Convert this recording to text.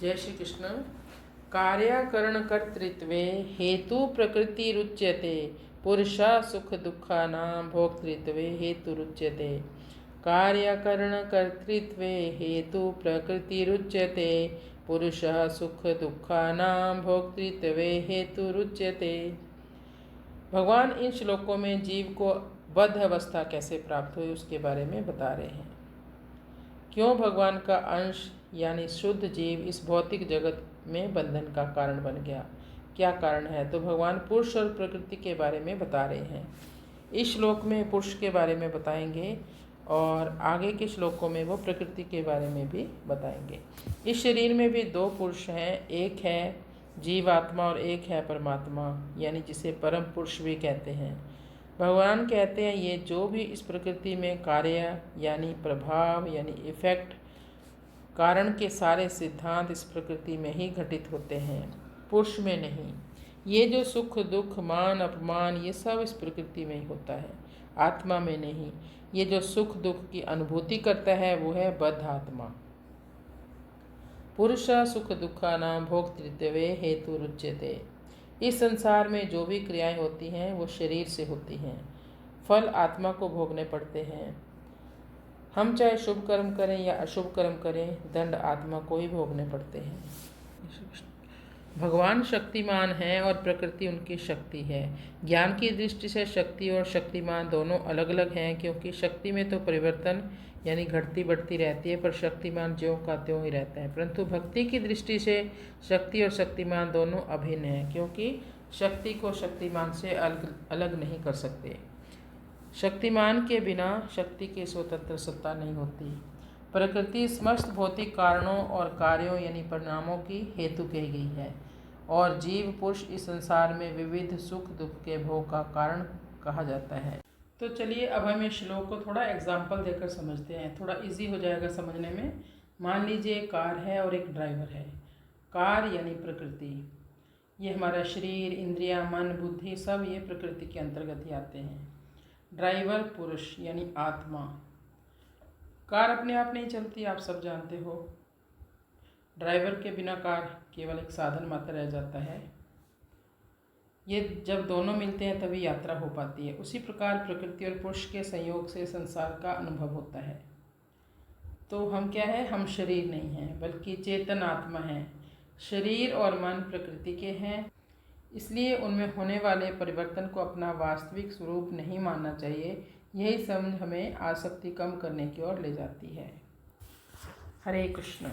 जय श्री कृष्ण। कार्यकरण कर्तृत्वे हेतु प्रकृतिरुच्यते, पुरुषा सुख दुःखानां भोक्तृत्वे हेतुरुच्यते। कार्यकरण कर्तृत्वे हेतु प्रकृतिरुच्यते, पुरुषः सुख दुःखानां भोक्तृत्वे हेतुरुच्यते। भगवान इन श्लोकों में जीव को बद्ध अवस्था कैसे प्राप्त हुई उसके बारे में बता रहे हैं। क्यों भगवान का अंश यानी शुद्ध जीव इस भौतिक जगत में बंधन का कारण बन गया, क्या कारण है? तो भगवान पुरुष और प्रकृति के बारे में बता रहे हैं। इस श्लोक में पुरुष के बारे में बताएंगे और आगे के श्लोकों में वो प्रकृति के बारे में भी बताएंगे। इस शरीर में भी दो पुरुष हैं, एक है जीवात्मा और एक है परमात्मा, यानी जिसे परम पुरुष भी कहते हैं। भगवान कहते हैं ये जो भी इस प्रकृति में कार्य यानी प्रभाव यानी इफेक्ट, कारण के सारे सिद्धांत इस प्रकृति में ही घटित होते हैं, पुरुष में नहीं। ये जो सुख दुख मान अपमान ये सब इस प्रकृति में ही होता है, आत्मा में नहीं। ये जो सुख दुख की अनुभूति करता है वो है बद्ध आत्मा। पुरुष सुख दुखानां भोक्तृत्वे हेतुरुच्यते। इस संसार में जो भी क्रियाएं होती हैं वो शरीर से होती हैं, फल आत्मा को भोगने पड़ते हैं। हम चाहे शुभ कर्म करें या अशुभ कर्म करें, दंड आत्मा को ही भोगने पड़ते हैं। भगवान शक्तिमान है और प्रकृति उनकी शक्ति है। ज्ञान की दृष्टि से शक्ति और शक्तिमान दोनों अलग अलग हैं, क्योंकि शक्ति में तो परिवर्तन यानी घटती बढ़ती रहती है, पर शक्तिमान ज्यों का त्यों ही रहता है। परंतु भक्ति की दृष्टि से शक्ति और शक्तिमान दोनों अभिन्न हैं, क्योंकि शक्ति को शक्तिमान से अलग नहीं कर सकते। शक्तिमान के बिना शक्ति की स्वतंत्र सत्ता नहीं होती। प्रकृति समस्त भौतिक कारणों और कार्यों यानी परिणामों की हेतु कही गई है, और जीव पुरुष इस संसार में विविध सुख दुख के भोग का कारण कहा जाता है। तो चलिए अब हम इस श्लोक को थोड़ा एग्जाम्पल देकर समझते हैं, थोड़ा इजी हो जाएगा समझने में। मान लीजिए कार है और एक ड्राइवर है। कार यानी प्रकृति, ये हमारा शरीर इंद्रियां मन बुद्धि सब ये प्रकृति के अंतर्गत ही आते हैं। ड्राइवर पुरुष यानी आत्मा। कार अपने आप नहीं चलती, आप सब जानते हो। ड्राइवर के बिना कार केवल एक साधन मात्र रह जाता है। ये जब दोनों मिलते हैं तभी यात्रा हो पाती है। उसी प्रकार प्रकृति और पुरुष के संयोग से संसार का अनुभव होता है। तो हम क्या है, हम शरीर नहीं हैं बल्कि चेतन आत्मा हैं। शरीर और मन प्रकृति के हैं, इसलिए उनमें होने वाले परिवर्तन को अपना वास्तविक स्वरूप नहीं मानना चाहिए। यही समझ हमें आसक्ति कम करने की ओर ले जाती है। हरे कृष्ण।